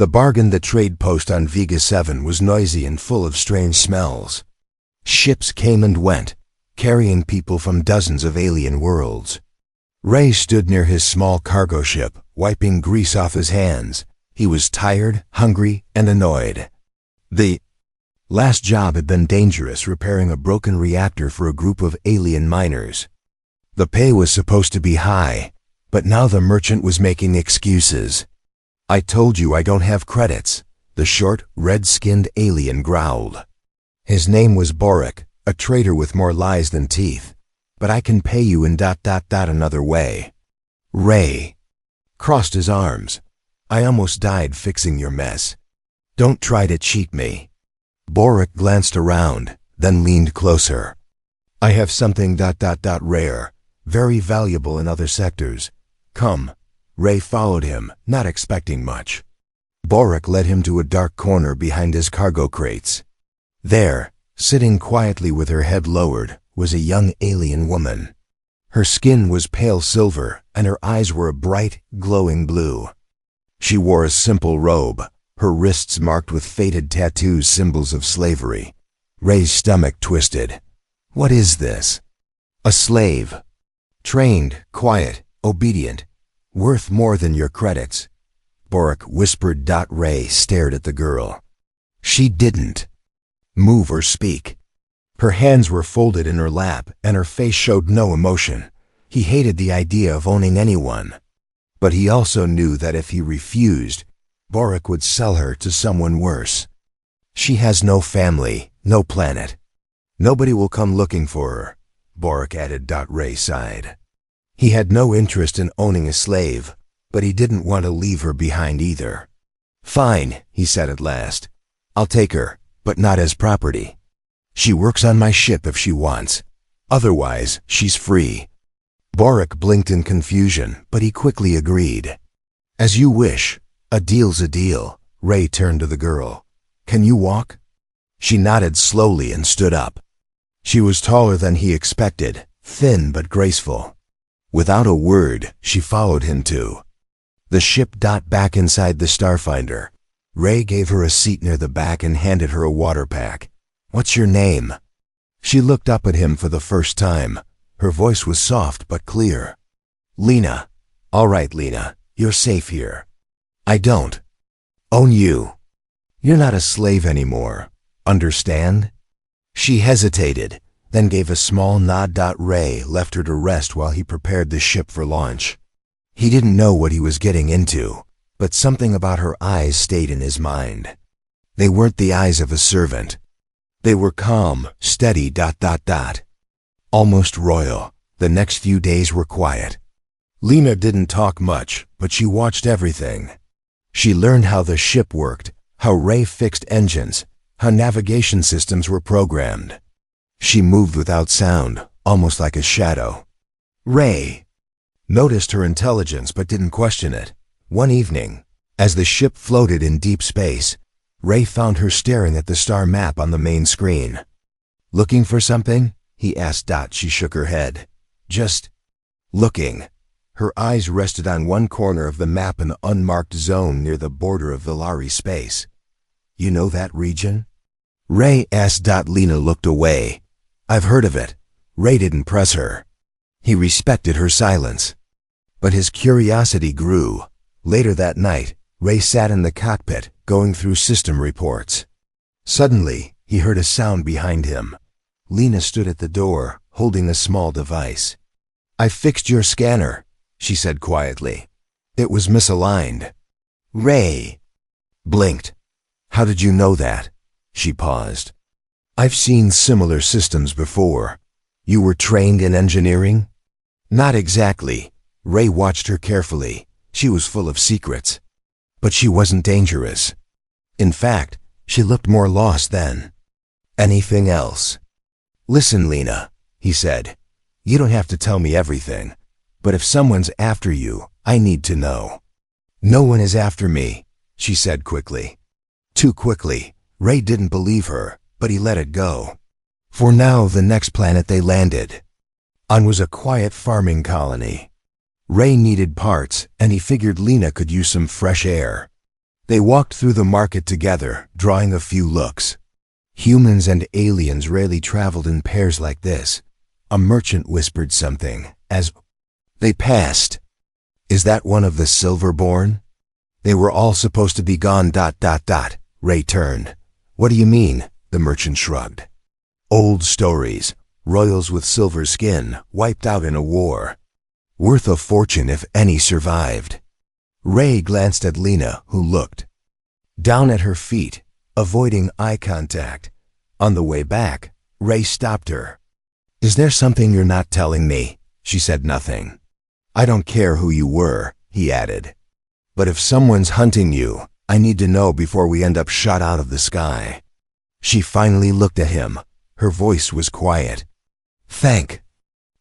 The bargain the trade post on Vega 7 was noisy and full of strange smells. Ships came and went, carrying people from dozens of alien worlds. Ray stood near his small cargo ship, wiping grease off his hands. He was tired, hungry, and annoyed. The last job had been dangerous, repairing a broken reactor for a group of alien miners. The pay was supposed to be high, but now the merchant was making excuses. "I told you I don't have credits," the short, red-skinned alien growled. His name was Boric, a traitor with more lies than teeth. "But I can pay you in another way." Ray crossed his arms. "I almost died fixing your mess. Don't try to cheat me." Boric glanced around, then leaned closer. "I have something rare, very valuable in other sectors. Come." Ray followed him, not expecting much. Boric led him to a dark corner behind his cargo crates. There, sitting quietly with her head lowered, was a young alien woman. Her skin was pale silver, and her eyes were a bright, glowing blue. She wore a simple robe, her wrists marked with faded tattoos, symbols of slavery. Ray's stomach twisted. "What is this?" "A slave. Trained, quiet, obedient, worth more than your credits," Boric whispered. Ray stared at the girl. She didn't move or speak. Her hands were folded in her lap, and her face showed no emotion. He hated the idea of owning anyone. But he also knew that if he refused, Boric would sell her to someone worse. "She has no family, no planet. Nobody will come looking for her," Boric added. Ray sighed. He had no interest in owning a slave, but he didn't want to leave her behind either. "Fine," he said at last. "I'll take her, but not as property. She works on my ship if she wants. Otherwise, she's free." Boric blinked in confusion, but he quickly agreed. "As you wish. A deal's a deal." Ray turned to the girl. "Can you walk?" She nodded slowly and stood up. She was taller than he expected, thin but graceful. Without a word, she followed him to the ship. Back inside the Starfinder, Ray gave her a seat near the back and handed her a water pack. "What's your name?" She looked up at him for the first time. Her voice was soft but clear. "Lena." "All right, Lena. You're safe here." "I don't own you. You're not a slave anymore. Understand?" She hesitated, then gave a small nod. Ray left her to rest while he prepared the ship for launch. He didn't know what he was getting into, but something about her eyes stayed in his mind. They weren't the eyes of a servant. They were calm, steady. Almost royal. The next few days were quiet. Lena didn't talk much, but she watched everything. She learned how the ship worked, how Ray fixed engines, how navigation systems were programmed. She moved without sound, almost like a shadow. Ray noticed her intelligence but didn't question it. One evening, as the ship floated in deep space, Ray found her staring at the star map on the main screen. "Looking for something?" he asked. She shook her head. "Just looking." Her eyes rested on one corner of the map, in the unmarked zone near the border of Vilari space. "You know that region?" Ray asked. Lena looked away. "I've heard of it." Ray didn't press her. He respected her silence. But his curiosity grew. Later that night, Ray sat in the cockpit, going through system reports. Suddenly, he heard a sound behind him. Lena stood at the door, holding a small device. "I fixed your scanner," she said quietly. "It was misaligned." Ray blinked. "How did you know that?" She paused. "I've seen similar systems before. You were trained in engineering?" "Not exactly." Ray watched her carefully. She was full of secrets. But she wasn't dangerous. In fact, she looked more lost than anything else. "Listen, Lena," he said. "You don't have to tell me everything. But if someone's after you, I need to know." "No one is after me," she said quickly. Too quickly. Ray didn't believe her, but he let it go. For now, the next planet they landed on was a quiet farming colony. Ray needed parts, and he figured Lena could use some fresh air. They walked through the market together, drawing a few looks. Humans and aliens rarely traveled in pairs like this. A merchant whispered something as they passed. Is that one of the Silverborn? They were all supposed to be gone. Ray turned. What do you mean? The merchant shrugged. Old stories. Royals with silver skin, wiped out in a war. Worth a fortune if any survived. Ray glanced at Lena, who looked down at her feet, avoiding eye contact. On the way back, Ray stopped her. Is there something you're not telling me? She said nothing. I don't care who you were, he added. But if someone's hunting you, I need to know before we end up shot out of the sky. She finally looked at him. Her voice was quiet. Thank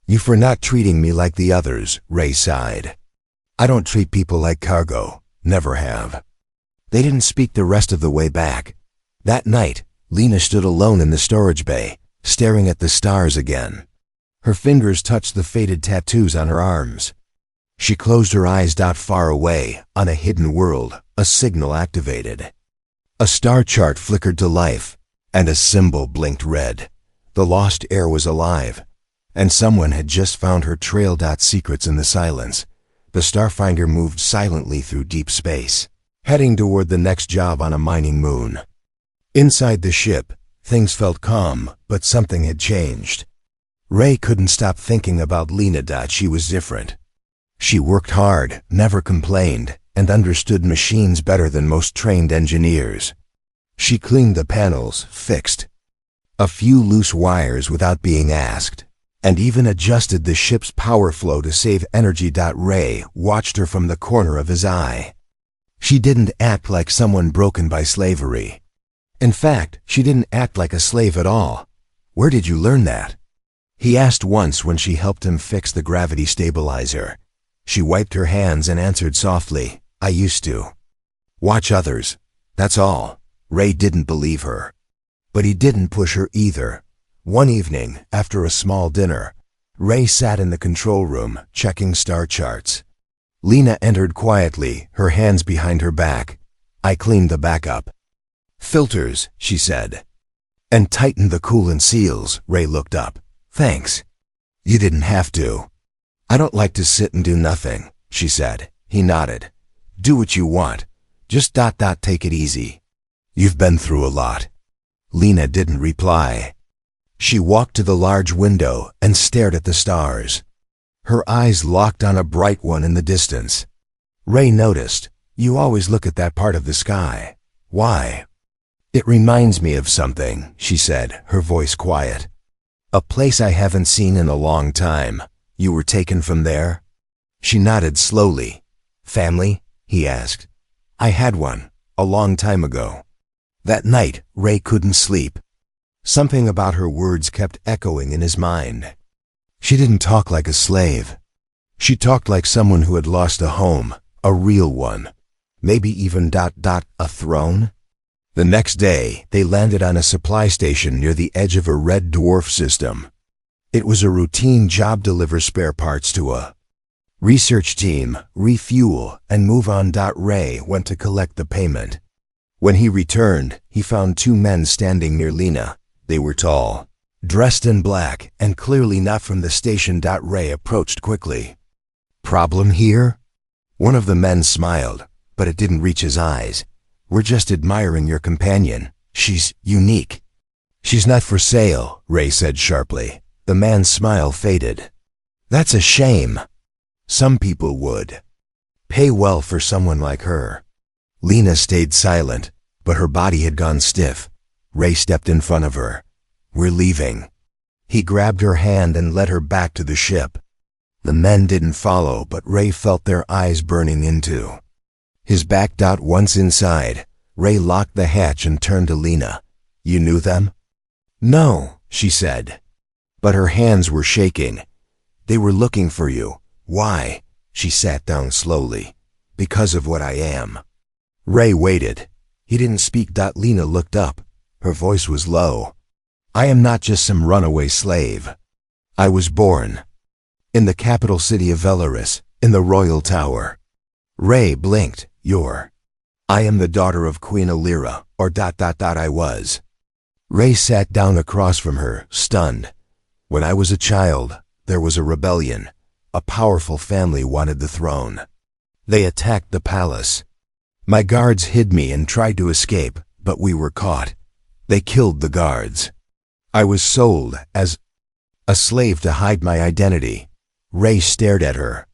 you for not treating me like the others, Ray sighed. I don't treat people like cargo, never have. They didn't speak the rest of the way back. That night, Lena stood alone in the storage bay, staring at the stars again. Her fingers touched the faded tattoos on her arms. She closed her eyes. Far away, on a hidden world, a signal activated. A star chart flickered to life, and a symbol blinked red. The lost air was alive, and someone had just found her trail. Secrets in the silence. The Starfinder moved silently through deep space, heading toward the next job on a mining moon. Inside the ship, things felt calm, but something had changed. Ray couldn't stop thinking about Lena. She was different. She worked hard, never complained, and understood machines better than most trained engineers. She cleaned the panels, fixed a few loose wires without being asked, and even adjusted the ship's power flow to save energy. Ray watched her from the corner of his eye. She didn't act like someone broken by slavery. In fact, she didn't act like a slave at all. Where did you learn that? He asked once when she helped him fix the gravity stabilizer. She wiped her hands and answered softly, I used to watch others. That's all. Ray didn't believe her. But he didn't push her either. One evening, after a small dinner, Ray sat in the control room, checking star charts. Lena entered quietly, her hands behind her back. I cleaned the backup filters, she said, and tightened the coolant seals. Ray looked up. Thanks. You didn't have to. I don't like to sit and do nothing, she said. He nodded. Do what you want. Just take it easy. You've been through a lot. Lena didn't reply. She walked to the large window and stared at the stars. Her eyes locked on a bright one in the distance. Ray noticed. You always look at that part of the sky. Why? It reminds me of something, she said, her voice quiet. A place I haven't seen in a long time. You were taken from there? She nodded slowly. Family? He asked. I had one, a long time ago. That night, Ray couldn't sleep. Something about her words kept echoing in his mind. She didn't talk like a slave. She talked like someone who had lost a home, a real one. Maybe even a throne? The next day, they landed on a supply station near the edge of a red dwarf system. It was a routine job: deliver spare parts to a research team, refuel, and move on. Ray went to collect the payment. When he returned, he found two men standing near Lena. They were tall, dressed in black, and clearly not from the station. Ray approached quickly. Problem here? One of the men smiled, but it didn't reach his eyes. We're just admiring your companion. She's unique. She's not for sale, Ray said sharply. The man's smile faded. That's a shame. Some people would pay well for someone like her. Lena stayed silent, but her body had gone stiff. Ray stepped in front of her. We're leaving. He grabbed her hand and led her back to the ship. The men didn't follow, but Ray felt their eyes burning into his back. Once inside, Ray locked the hatch and turned to Lena. You knew them? No, she said. But her hands were shaking. They were looking for you. Why? She sat down slowly. Because of what I am. Ray waited. He didn't speak. Lena looked up. Her voice was low. I am not just some runaway slave. I was born in the capital city of Velaris, in the Royal Tower. Ray blinked. You're I am the daughter of Queen Alira, or ... I was. Ray sat down across from her, stunned. When I was a child, there was a rebellion. A powerful family wanted the throne. They attacked the palace. My guards hid me and tried to escape, but we were caught. They killed the guards. I was sold as a slave to hide my identity. Ray stared at her.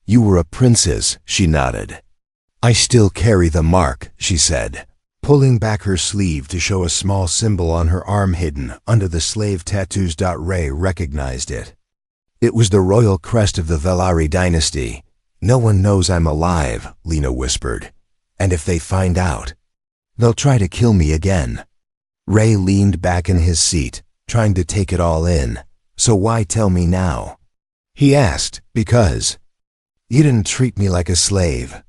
You were a princess, she nodded. I still carry the mark, she said, pulling back her sleeve to show a small symbol on her arm hidden under the slave tattoos. Ray recognized it. It was the royal crest of the Velari dynasty. No one knows I'm alive, Lena whispered. And if they find out, they'll try to kill me again. Ray leaned back in his seat, trying to take it all in. So why tell me now? He asked. Because you didn't treat me like a slave.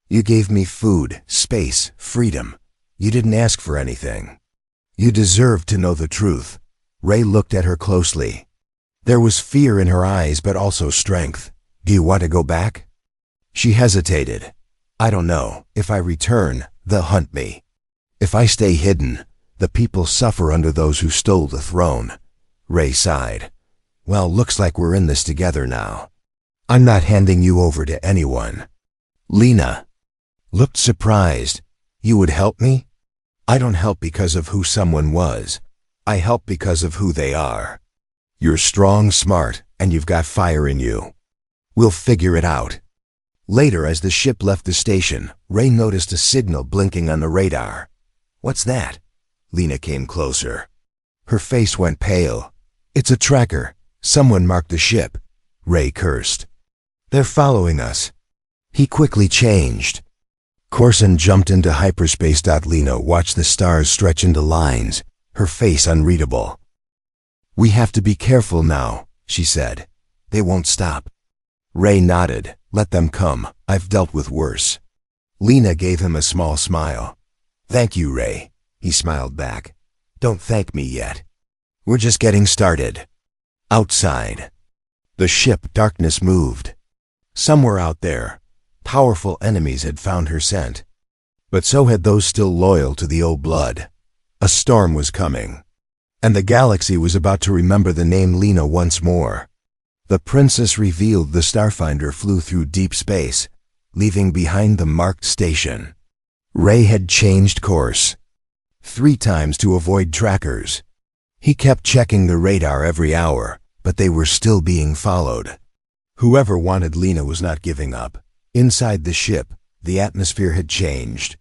You gave me food, space, freedom. You didn't ask for anything. You deserve to know the truth. Ray looked at her closely. There was fear in her eyes, but also strength. Do you want to go back? She hesitated. I don't know. If I return, they'll hunt me. If I stay hidden, the people suffer under those who stole the throne. Ray sighed. Well, looks like we're in this together now. I'm not handing you over to anyone. Lena looked surprised. You would help me? I don't help because of who someone was. I help because of who they are. You're strong, smart, and you've got fire in you. We'll figure it out. Later, as the ship left the station, Ray noticed a signal blinking on the radar. What's that? Lena came closer. Her face went pale. It's a tracker. Someone marked the ship. Ray cursed. They're following us. He quickly changed. Corson jumped into hyperspace. Lena watched the stars stretch into lines, her face unreadable. We have to be careful now, she said. They won't stop. Ray nodded. Let them come. I've dealt with worse. Lena gave him a small smile. Thank you, Ray. He smiled back. Don't thank me yet. We're just getting started. Outside the ship, darkness moved. Somewhere out there, powerful enemies had found her scent. But so had those still loyal to the old blood. A storm was coming, and the galaxy was about to remember the name Lena once more. The princess revealed the Starfinder flew through deep space, leaving behind the marked station. Ray had changed course 3 times to avoid trackers. He kept checking the radar every hour, but they were still being followed. Whoever wanted Lena was not giving up. Inside the ship, the atmosphere had changed.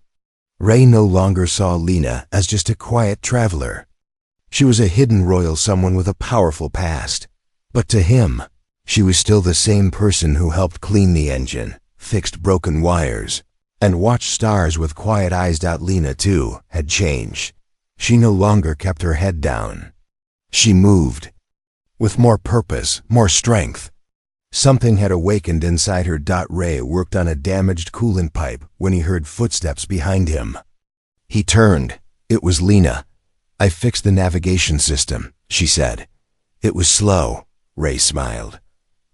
Ray no longer saw Lena as just a quiet traveler. She was a hidden royal, someone with a powerful past. But to him, she was still the same person who helped clean the engine, fixed broken wires, and watched stars with quiet eyes. Lena, too, had changed. She no longer kept her head down. She moved with more purpose, more strength. Something had awakened inside her. Ray worked on a damaged coolant pipe when he heard footsteps behind him. He turned. It was Lena. I fixed the navigation system, she said. It was slow. Ray smiled.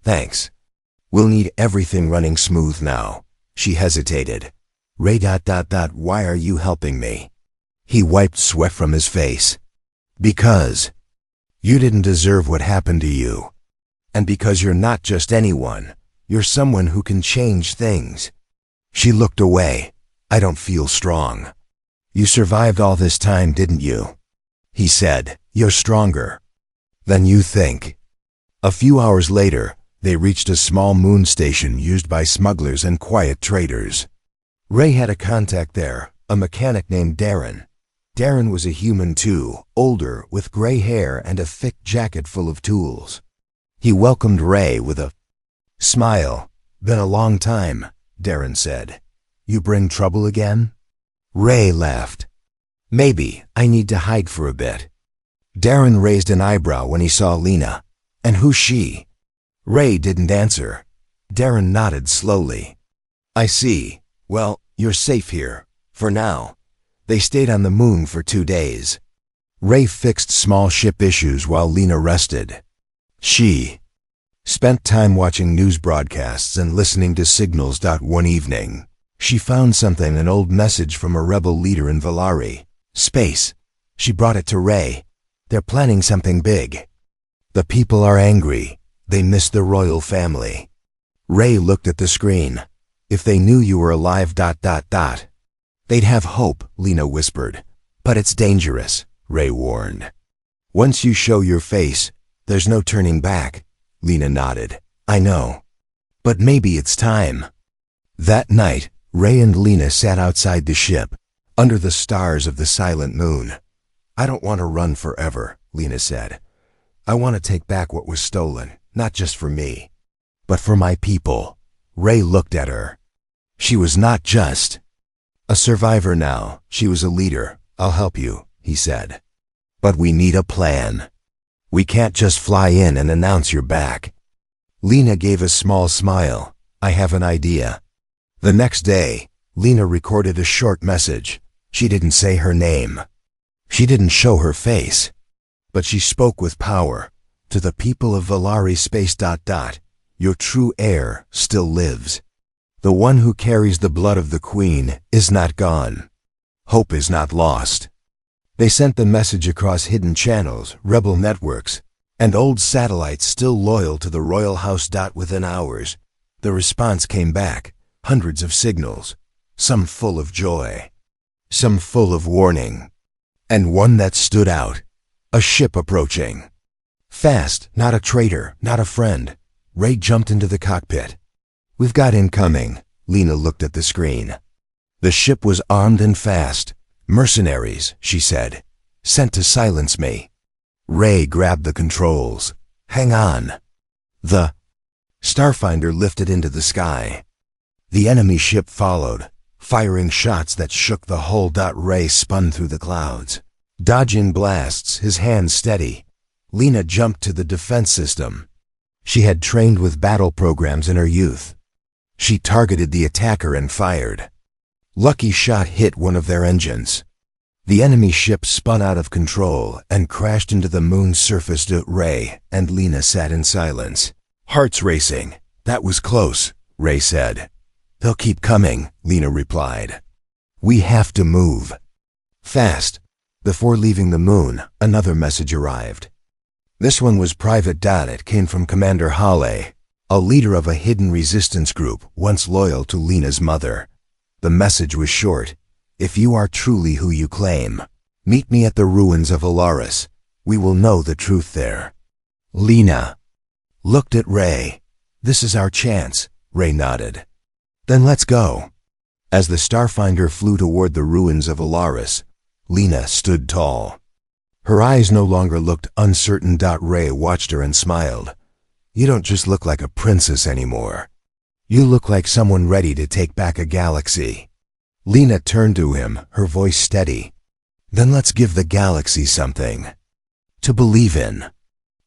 Thanks. We'll need everything running smooth now. She hesitated. Ray ... Why are you helping me? He wiped sweat from his face. Because you didn't deserve what happened to you. And because you're not just anyone, you're someone who can change things. She looked away. I don't feel strong. You survived all this time, didn't you? He said. You're stronger than you think. A few hours later, they reached a small moon station used by smugglers and quiet traders. Ray had a contact there, a mechanic named Darren. Darren was a human too, older, with gray hair and a thick jacket full of tools. He welcomed Ray with a smile. Been a long time, Darren said. You bring trouble again? Ray laughed. Maybe I need to hide for a bit. Darren raised an eyebrow when he saw Lena. And who's she? Ray didn't answer. Darren nodded slowly. I see. Well, you're safe here. For now. They stayed on the moon for 2 days. Ray fixed small ship issues while Lena rested. She spent time watching news broadcasts and listening to signals. One evening, She found something, an old message from a rebel leader in Valari. Space. She brought it to Ray. They're planning something big. The people are angry. They miss the royal family. Ray looked at the screen. If they knew you were alive... They'd have hope, Lena whispered. But it's dangerous, Ray warned. Once you show your face, there's no turning back. Lena nodded. I know. But maybe it's time. That night, Ray and Lena sat outside the ship, under the stars of the silent moon. I don't want to run forever, Lena said. I want to take back what was stolen, not just for me, but for my people. Ray looked at her. She was not just a survivor now. She was a leader. I'll help you, he said. But we need a plan. We can't just fly in and announce you're back. Lena gave a small smile. I have an idea. The next day, Lena recorded a short message. She didn't say her name. She didn't show her face. But she spoke with power. To the people of Valari space... Your true heir still lives. The one who carries the blood of the queen is not gone. Hope is not lost. They sent the message across hidden channels, rebel networks, and old satellites still loyal to the royal house. Within hours, the response came back. Hundreds of signals, some full of joy, some full of warning, and one that stood out. A ship approaching. Fast, not a traitor, not a friend. Ray jumped into the cockpit. We've got incoming. Lena looked at the screen. The ship was armed and fast. Mercenaries, she said, sent to silence me. Ray grabbed the controls. Hang on. The Starfinder lifted into the sky. The enemy ship followed, firing shots that shook the hull. Ray spun through the clouds, dodging blasts, his hands steady. Lena jumped to the defense system. She had trained with battle programs in her youth. She targeted the attacker and fired. Lucky shot hit one of their engines. The enemy ship spun out of control and crashed into the moon's surface. Ray and Lena sat in silence, hearts racing. That was close, Ray said. They'll keep coming, Lena replied. We have to move. Fast. Before leaving the moon, another message arrived. This one was private. It came from Commander Hale, a leader of a hidden resistance group once loyal to Lena's mother. The message was short. If you are truly who you claim, meet me at the ruins of Alaris. We will know the truth there. Lena looked at Ray. This is our chance, Ray nodded. Then let's go. As the Starfinder flew toward the ruins of Alaris, Lena stood tall. Her eyes no longer looked uncertain. Ray watched her and smiled. You don't just look like a princess anymore. You look like someone ready to take back a galaxy. Lena turned to him, her voice steady. Then let's give the galaxy something to believe in.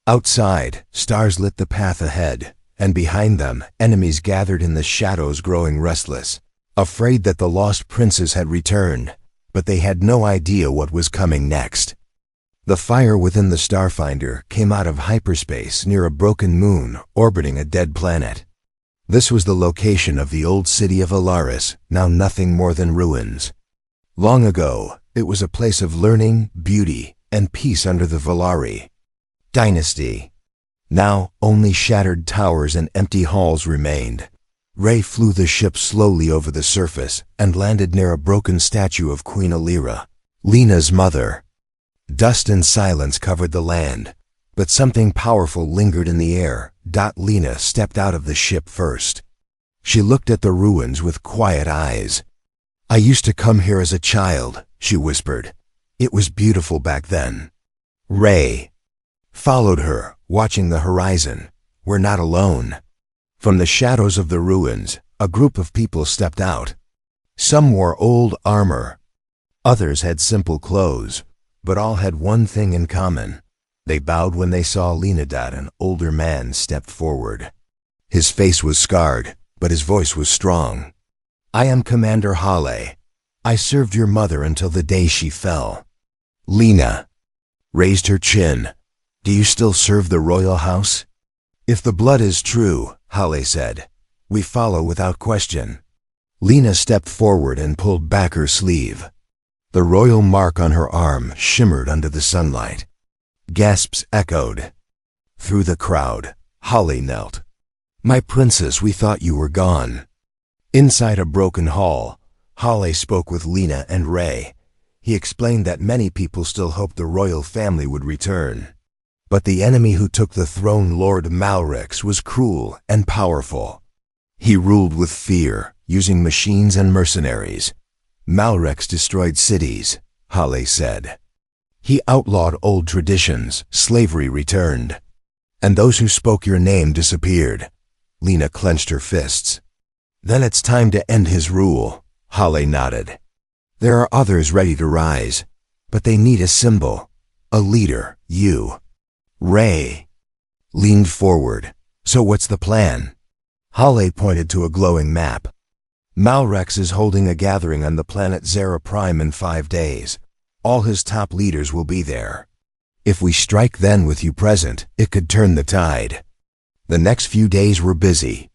Outside, stars lit the path ahead, and behind them, enemies gathered in the shadows, growing restless, afraid that the lost princess had returned, but they had no idea what was coming next. The fire within the Starfinder came out of hyperspace near a broken moon orbiting a dead planet. This was the location of the old city of Alaris, now nothing more than ruins. Long ago, it was a place of learning, beauty, and peace under the Valari dynasty. Now, only shattered towers and empty halls remained. Ray flew the ship slowly over the surface and landed near a broken statue of Queen Alira, Lena's mother. Dust and silence covered the land, but something powerful lingered in the air. Lena stepped out of the ship first. She looked at the ruins with quiet eyes. I used to come here as a child, she whispered. It was beautiful back then. Ray followed her, watching the horizon. We're not alone. From the shadows of the ruins, a group of people stepped out. Some wore old armor. Others had simple clothes, but all had one thing in common. They bowed when they saw Lena. An older man stepped forward. His face was scarred, but his voice was strong. I am Commander Hale. I served your mother until the day she fell. Lena raised her chin. Do you still serve the royal house? If the blood is true, Hale said, we follow without question. Lena stepped forward and pulled back her sleeve. The royal mark on her arm shimmered under the sunlight. Gasps echoed. Through the crowd, Holly knelt. "My princess, we thought you were gone." Inside a broken hall, Holly spoke with Lena and Ray. He explained that many people still hoped the royal family would return. But the enemy who took the throne, Lord Malrex, was cruel and powerful. He ruled with fear, using machines and mercenaries. Malrex destroyed cities, Holly said. He outlawed old traditions, slavery returned. And those who spoke your name disappeared. Lena clenched her fists. Then it's time to end his rule, Holly nodded. There are others ready to rise, but they need a symbol, a leader, you. Ray leaned forward. So what's the plan? Holly pointed to a glowing map. Malrex is holding a gathering on the planet Zera Prime in 5 days. All his top leaders will be there. If we strike then with you present, it could turn the tide. The next few days were busy.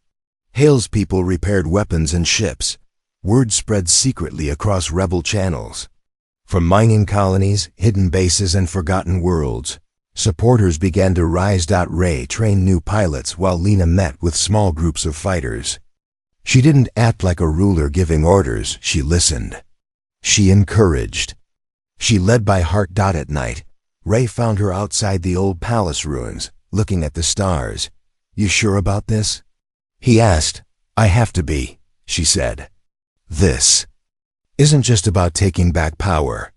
Hale's people repaired weapons and ships. Word spread secretly across rebel channels. From mining colonies, hidden bases, and forgotten worlds, supporters began to rise. Ray trained new pilots while Lena met with small groups of fighters. She didn't act like a ruler giving orders, she listened. She encouraged. She led by heart. At night, Ray found her outside the old palace ruins, looking at the stars. You sure about this? He asked. I have to be, she said. This isn't just about taking back power.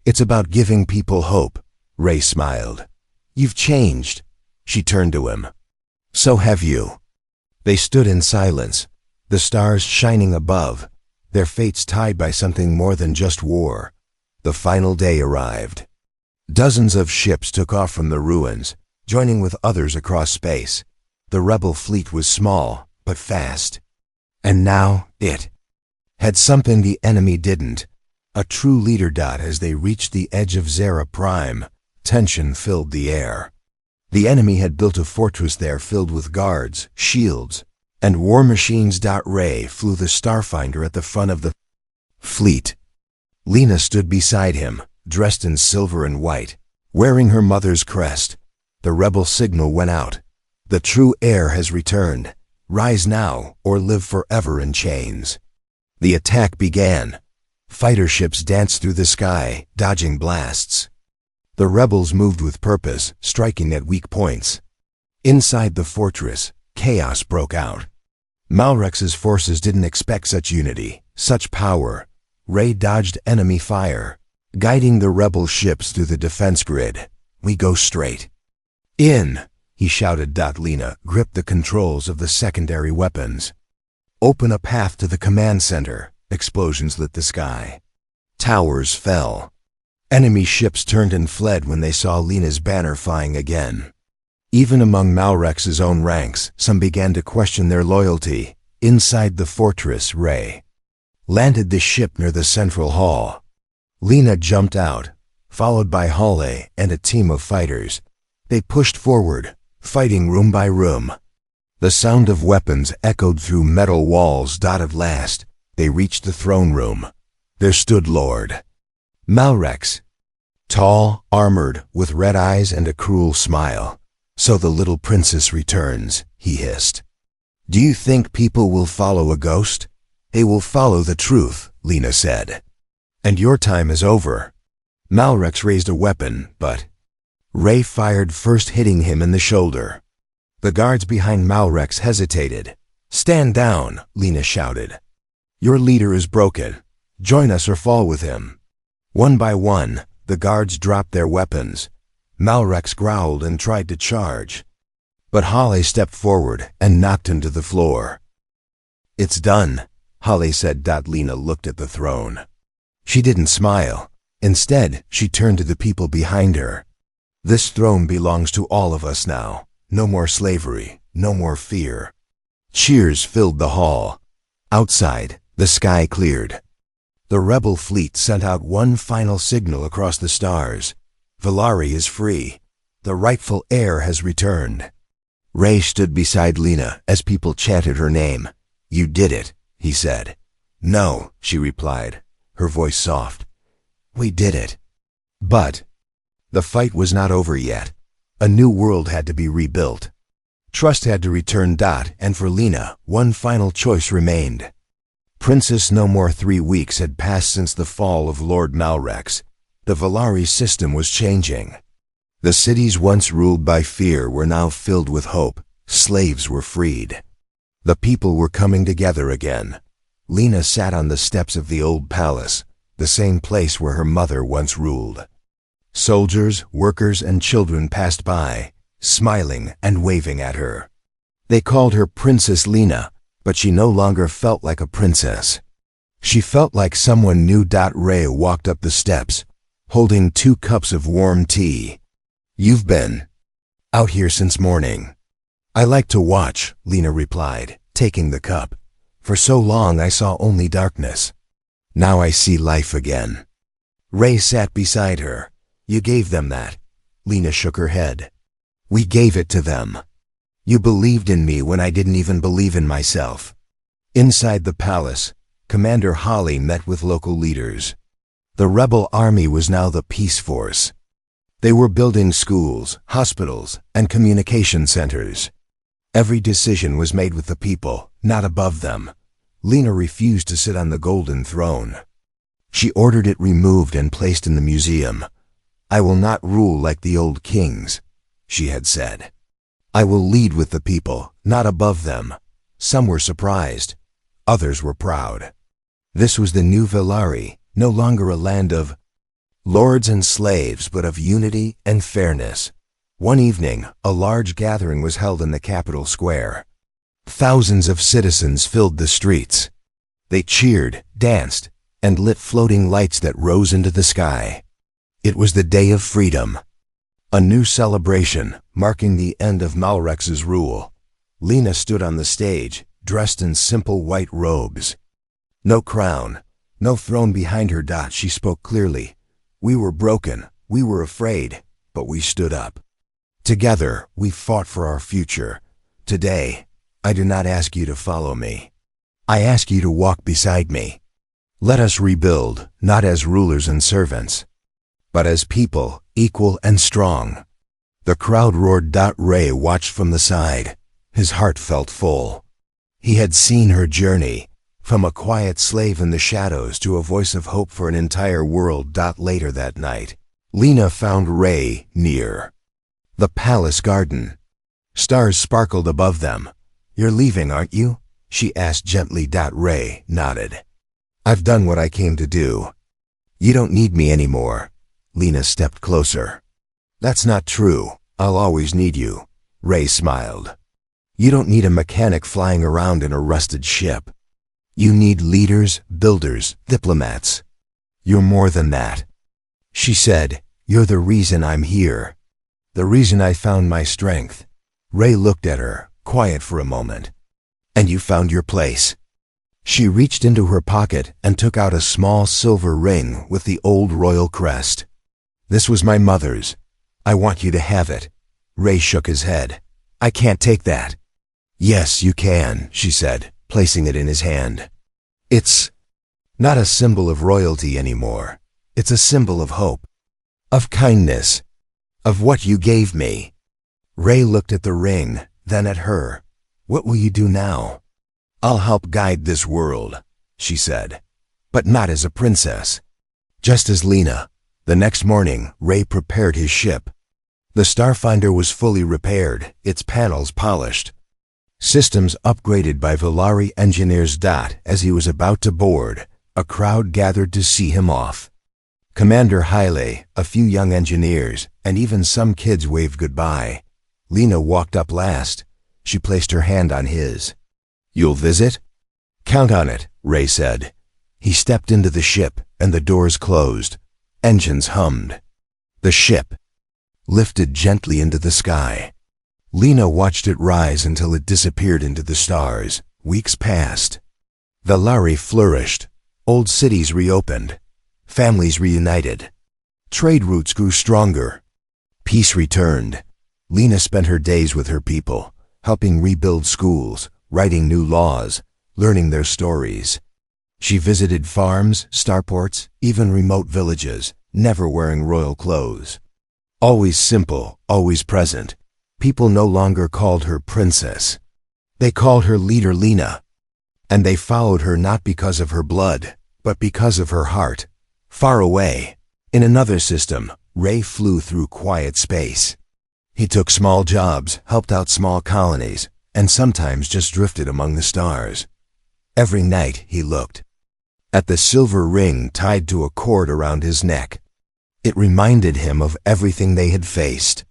It's about giving people hope, Ray smiled. You've changed. She turned to him. So have you. They stood in silence, the stars shining above, their fates tied by something more than just war. The final day arrived. Dozens of ships took off from the ruins, joining with others across space. The rebel fleet was small, but fast. And now, it had something the enemy didn't. A true leader. As they reached the edge of Zera Prime, tension filled the air. The enemy had built a fortress there filled with guards, shields, and war machines. Ray flew the Starfinder at the front of the fleet. Lena stood beside him, dressed in silver and white, wearing her mother's crest. The rebel signal went out. The true heir has returned. Rise now, or live forever in chains. The attack began. Fighter ships danced through the sky, dodging blasts. The rebels moved with purpose, striking at weak points. Inside the fortress, chaos broke out. Malrex's forces didn't expect such unity, such power. Ray dodged enemy fire, guiding the rebel ships through the defense grid. We go straight in, he shouted. Lena gripped the controls of the secondary weapons. Open a path to the command center. Explosions lit the sky. Towers fell. Enemy ships turned and fled when they saw Lena's banner flying again. Even among Malrex's own ranks, some began to question their loyalty. Inside the fortress, Ray landed the ship near the central hall. Lena jumped out, followed by Holly and a team of fighters. They pushed forward, fighting room by room. The sound of weapons echoed through metal walls. At last, they reached the throne room. There stood Lord Malrex, tall, armored, with red eyes and a cruel smile. So the little princess returns, he hissed. Do you think people will follow a ghost? They will follow the truth, Lena said. And your time is over. Malrex raised a weapon, but Ray fired first, hitting him in the shoulder. The guards behind Malrex hesitated. Stand down, Lena shouted. Your leader is broken. Join us or fall with him. One by one, the guards dropped their weapons. Malrex growled and tried to charge. But Holly stepped forward and knocked him to the floor. It's done, Holly said. Lena looked at the throne. She didn't smile. Instead, she turned to the people behind her. This throne belongs to all of us now. No more slavery, no more fear. Cheers filled the hall. Outside, the sky cleared. The rebel fleet sent out one final signal across the stars. Valari is free. The rightful heir has returned. Ray stood beside Lena as people chanted her name. You did it, he said. No, she replied, her voice soft. We did it. But the fight was not over yet. A new world had to be rebuilt. Trust had to return. And for Lena, one final choice remained. Princess, no more 3 weeks had passed since the fall of Lord Malrex. The Valari system was changing. The cities once ruled by fear were now filled with hope. Slaves were freed. The people were coming together again. Lena sat on the steps of the old palace, the same place where her mother once ruled. Soldiers, workers, and children passed by, smiling and waving at her. They called her Princess Lena, but she no longer felt like a princess. She felt like someone new. Ray walked up the steps, holding 2 cups of warm tea. You've been out here since morning. I like to watch, Lena replied, taking the cup. For so long I saw only darkness. Now I see life again. Ray sat beside her. You gave them that. Lena shook her head. We gave it to them. You believed in me when I didn't even believe in myself. Inside the palace, Commander Holly met with local leaders. The rebel army was now the peace force. They were building schools, hospitals, and communication centers. Every decision was made with the people, not above them. Lena refused to sit on the golden throne. She ordered it removed and placed in the museum. I will not rule like the old kings, she had said. I will lead with the people, not above them. Some were surprised. Others were proud. This was the new Valari, no longer a land of lords and slaves, but of unity and fairness. One evening, a large gathering was held in the capital square. Thousands of citizens filled the streets. They cheered, danced, and lit floating lights that rose into the sky. It was the Day of Freedom, a new celebration marking the end of Malrex's rule. Lena stood on the stage, dressed in simple white robes. No crown, no throne behind her. She spoke clearly. We were broken, we were afraid, but we stood up. Together, we fought for our future. Today, I do not ask you to follow me. I ask you to walk beside me. Let us rebuild, not as rulers and servants, but as people, equal and strong. The crowd roared. Ray watched from the side. His heart felt full. He had seen her journey, from a quiet slave in the shadows to a voice of hope for an entire world. Later that night, Lena found Ray near the palace garden. Stars sparkled above them. You're leaving, aren't you? She asked gently. Ray nodded. I've done what I came to do. You don't need me anymore. Lena stepped closer. That's not true. I'll always need you. Ray smiled. You don't need a mechanic flying around in a rusted ship. You need leaders, builders, diplomats. You're more than that. She said, you're the reason I'm here. The reason I found my strength. Ray looked at her, quiet for a moment. And you found your place. She reached into her pocket and took out a small silver ring with the old royal crest. This was my mother's. I want you to have it. Ray shook his head. I can't take that. Yes, you can, she said, placing it in his hand. It's not a symbol of royalty anymore. It's a symbol of hope, of kindness, of what you gave me. Ray looked at the ring, then at her. What will you do now? I'll help guide this world, she said, but not as a princess. Just as Lena. The next morning, Ray prepared his ship. The Starfinder was fully repaired, its panels polished. Systems upgraded by Valari engineers. As he was about to board, a crowd gathered to see him off. Commander Haile, a few young engineers, and even some kids waved goodbye. Lena walked up last. She placed her hand on his. You'll visit? Count on it, Ray said. He stepped into the ship, and the doors closed. Engines hummed. The ship lifted gently into the sky. Lena watched it rise until it disappeared into the stars. Weeks passed. Valari flourished. Old cities reopened. Families reunited. Trade routes grew stronger. Peace returned. Lena spent her days with her people, helping rebuild schools, writing new laws, learning their stories. She visited farms, starports, even remote villages, never wearing royal clothes. Always simple, always present. People no longer called her princess. They called her leader Lena. And they followed her not because of her blood, but because of her heart. Far away, in another system, Ray flew through quiet space. He took small jobs, helped out small colonies, and sometimes just drifted among the stars. Every night he looked at the silver ring tied to a cord around his neck. It reminded him of everything they had faced,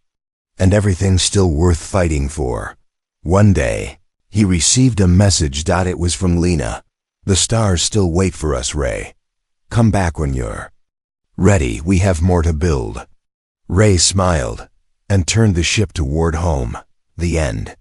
and everything still worth fighting for. One day, he received a message. It was from Lena. "The stars still wait for us, Ray. Come back when you're ready. We have more to build." Ray smiled and turned the ship toward home. The end.